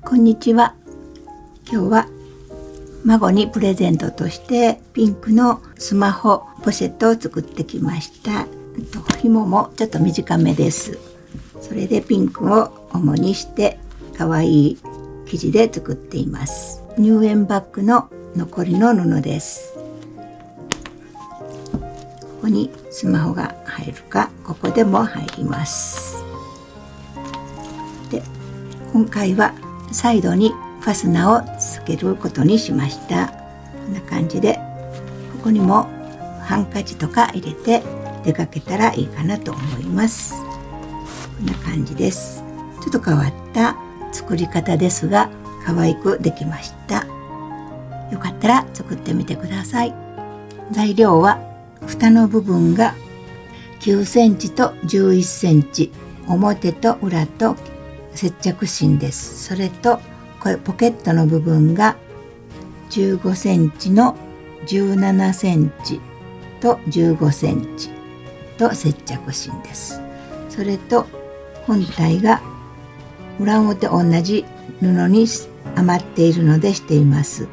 こんにちは。今日は孫にプレゼントとしてピンクのスマホポシェットを作ってきました。紐もちょっと短めです。それでピンクを主にして可愛い生地で作っています。入園バッグの残りの布です。ここにスマホが入るか、ここでも入ります。で、今回はサイドにファスナーをつけることにしました。こんな感じで、ここにもハンカチとか入れて出かけたらいいかなと思います。こんな感じです。ちょっと変わった作り方ですが、可愛くできました。よかったら作ってみてください。材料は蓋の部分が9センチと11センチ、表と裏と接着芯です。それとこれポケットの部分が15センチの17センチと15センチと接着芯です。それと本体が裏表同じ布に余っているのでしています。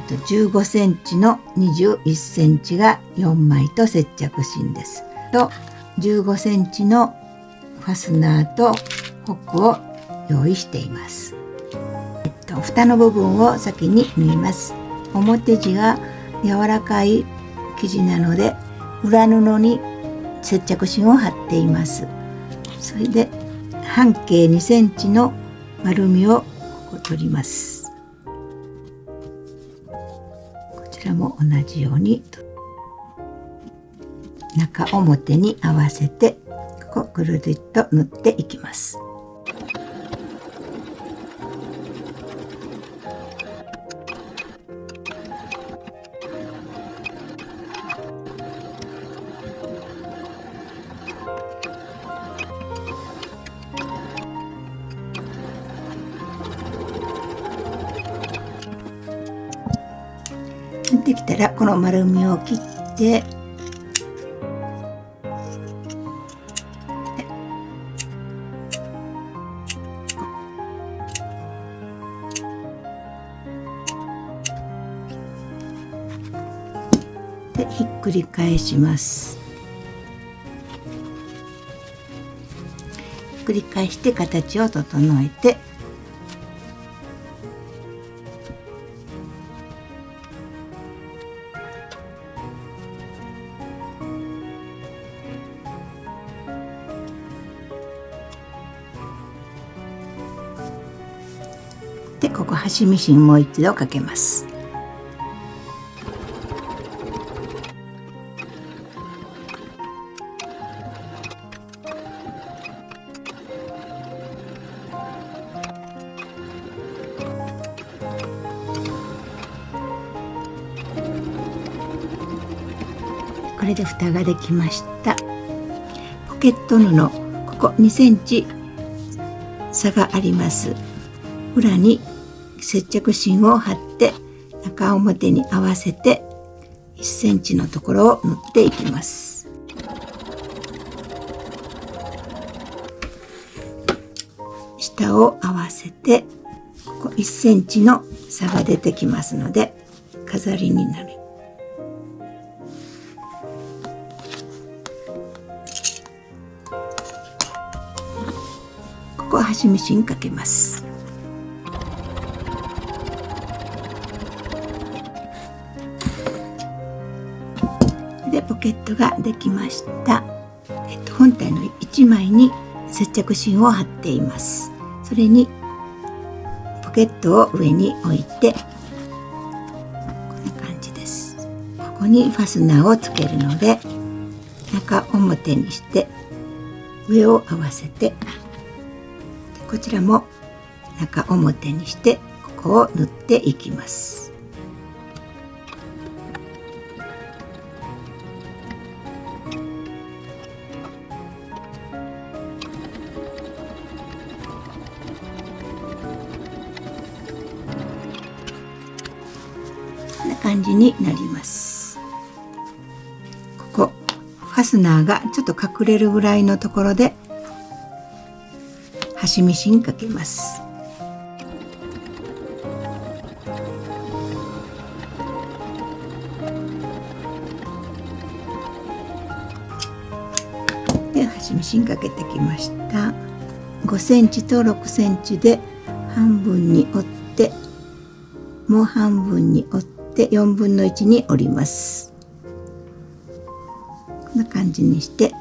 15センチの21センチが4枚と接着芯です。と15センチのファスナーとホックを用意しています。蓋の部分を先に縫います。表地が柔らかい生地なので裏布に接着芯を貼っています。それで半径2センチの丸みをここ取ります。こちらも同じように中表に合わせてここぐるりと縫っていきます。できたらこの丸みを切ってでひっくり返します。ひっくり返して形を整えてでここ端ミシンもう一度かけます。これで蓋ができました。ポケット布ここ2センチ差があります。裏に接着芯を貼って中表に合わせて1センチのところを縫っていきます。下を合わせてここ1センチの差が出てきますので飾りになる。ここ端ミシンかけます。でポケットができました。本体の1枚に接着芯を貼っています。それにポケットを上に置いてこんな感じです。ここにファスナーをつけるので中表にして上を合わせてこちらも中表にしてここを縫っていきます。こんな感じになります。ここファスナーがちょっと隠れるぐらいのところで端ミシンかけます。端ミシンかけてきました。5センチと6センチで半分に折って、もう半分に折って4分の1に折ります。こんな感じにして、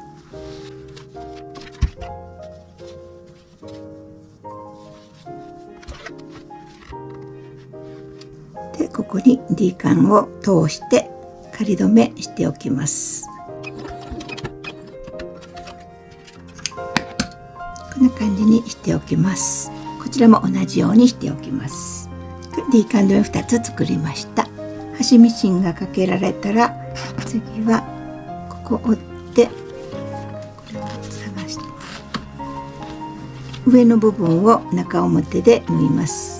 でここに D カンを通して仮止めしておきます。こんな感じにしておきます。こちらも同じようにしておきます。D カン留め2つ作りました。端ミシンがかけられたら、次はここ折ってこれを探して上の部分を中表で縫います。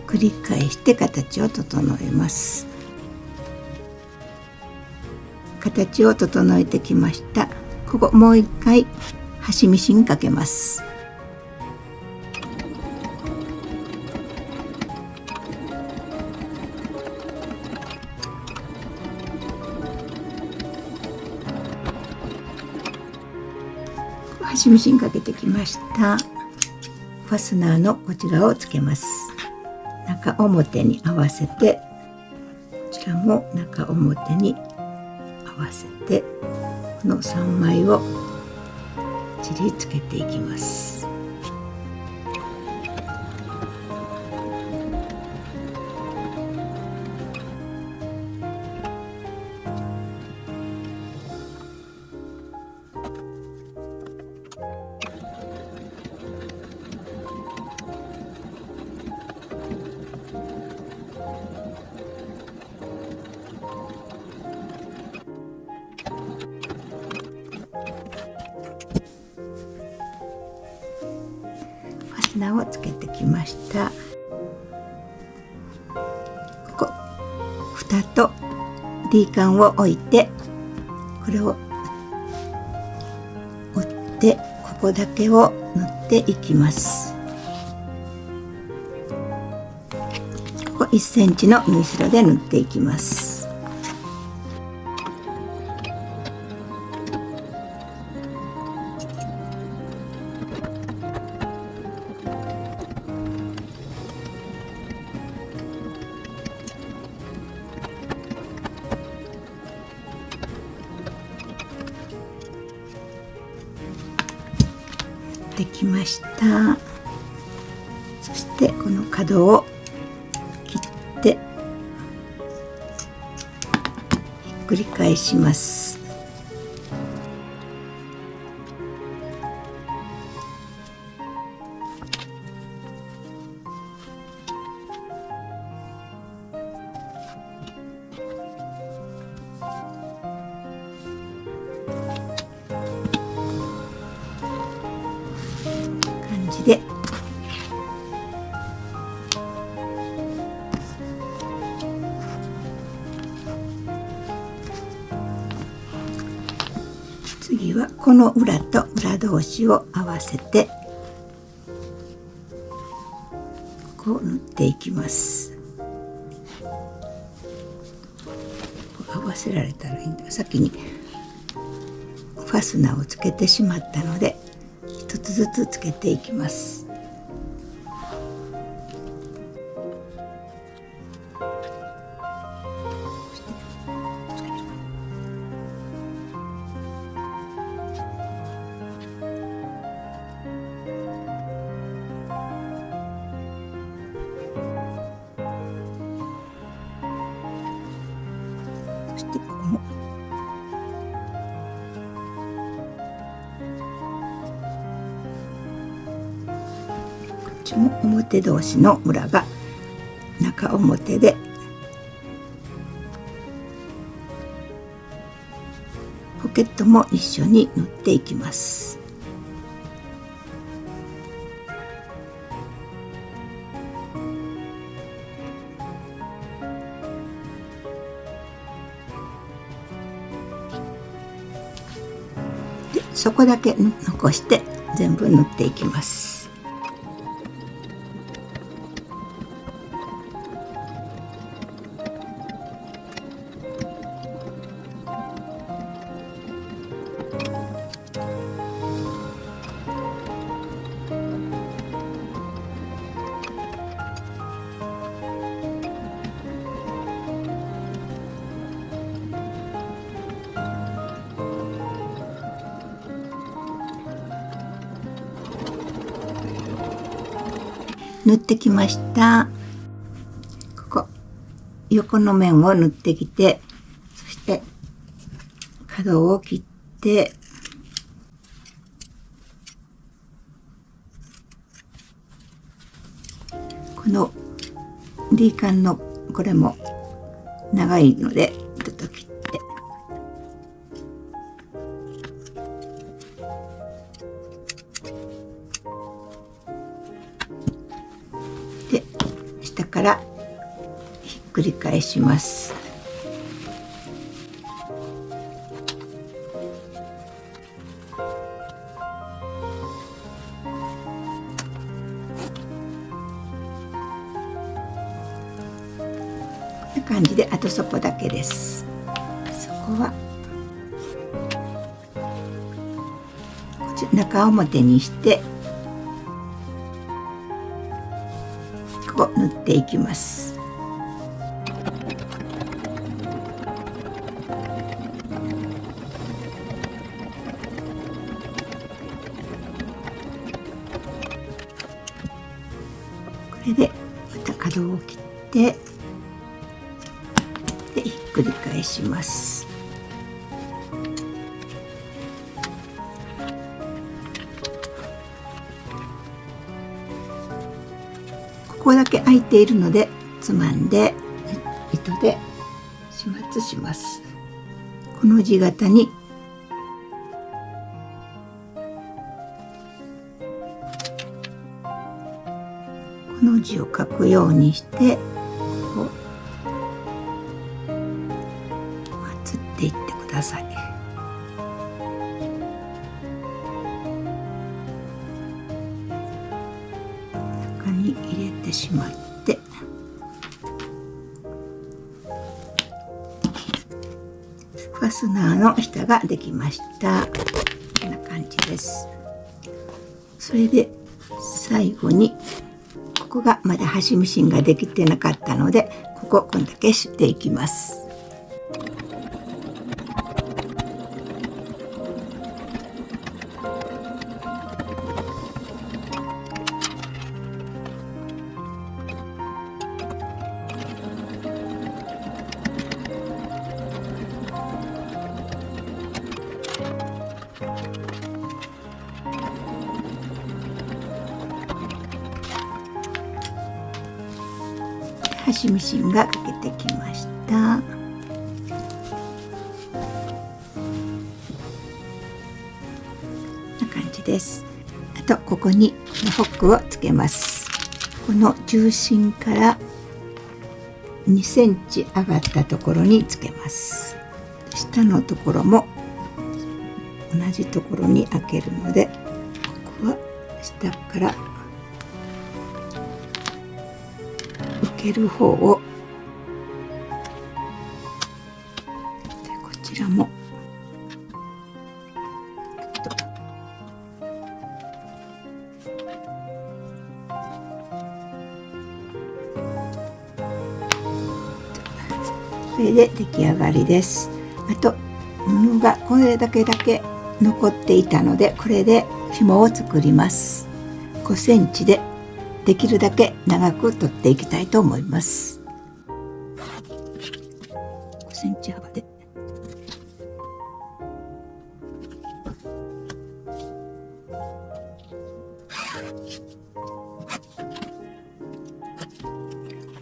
繰り返して形を整えます。形を整えてきました。ここもう一回端ミシンかけます。端ミシンかけてきました。ファスナーのこちらをつけます。中表に合わせて、こちらも中表に合わせて、この3枚をちりつけていきます。ファスナーをつけてきました。ここ蓋と D カンを置いて、これを折ってここだけを縫っていきます。ここ1センチの縫い代で縫っていきます。できました。そしてこの角を切ってひっくり返します。で次はこの裏と裏同士を合わせてこう縫っていきます。合わせられたらいいんだ。先にファスナーをつけてしまったので一つずつつけていきます。そしてここもも表同士の裏が中表でポケットも一緒に縫っていきます。でそこだけ残して全部縫っていきます。縫ってきました。ここ横の面を縫ってきて、そして角を切って、この D カンのこれも長いのでちょっと切ってで下からひっくり返します。こんな感じであとそこだけです。そこはこっち中表にしてここ縫っていきます。これでまた角を切ってでひっくり返します。ここだけ空いているのでつまんで糸で始末します。この字型にこの字を書くようにしてこうつっていってください。中に入れてしまってファスナーの下ができました。こんな感じです。それで最後にここがまだ端ミシンができてなかったのでこんだけしていきます。端ミシンがかけてきました。こんな感じです。あとここにホックをつけます。この中心から2センチ上がったところにつけます。下のところも同じところに開けるので、ここは下から受ける方をでこちらもこれで出来上がりです。あと布がこれだけ残っていたのでこれで紐を作ります。5センチでできるだけ長く取っていきたいと思います。5センチ幅で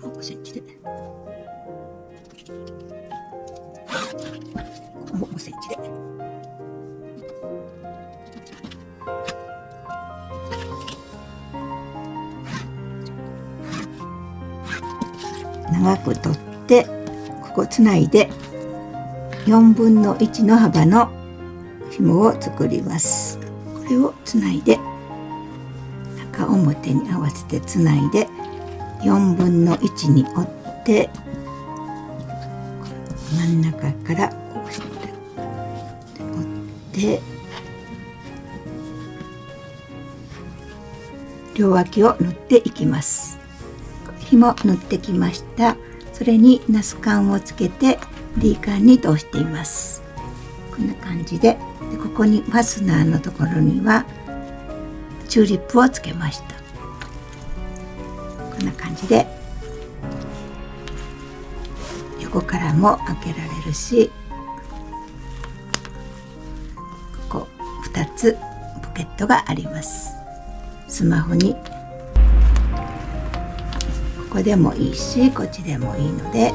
5センチで5センチで長く取ってここつないで4分の1の幅の紐を作ります。これをつないで中表に合わせてつないで4分の1に折って真ん中からこうして折って両脇を縫っていきます。紐縫ってきました。それにナスカをつけて D カンに通しています。こんな感じで、ここにファスナーのところにはチューリップをつけました。こんな感じで横からも開けられるし、ここ2つポケットがあります。スマホにここでもいいしこっちでもいいので、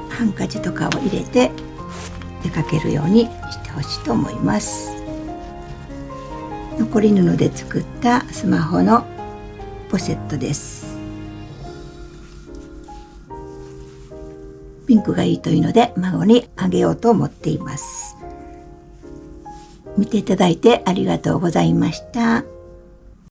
ハンカチとかを入れて出かけるようにしてほしいと思います。残り布で作ったスマホのポシェットです。ピンクがいいというので孫にあげようと思っています。見ていただいてありがとうございました。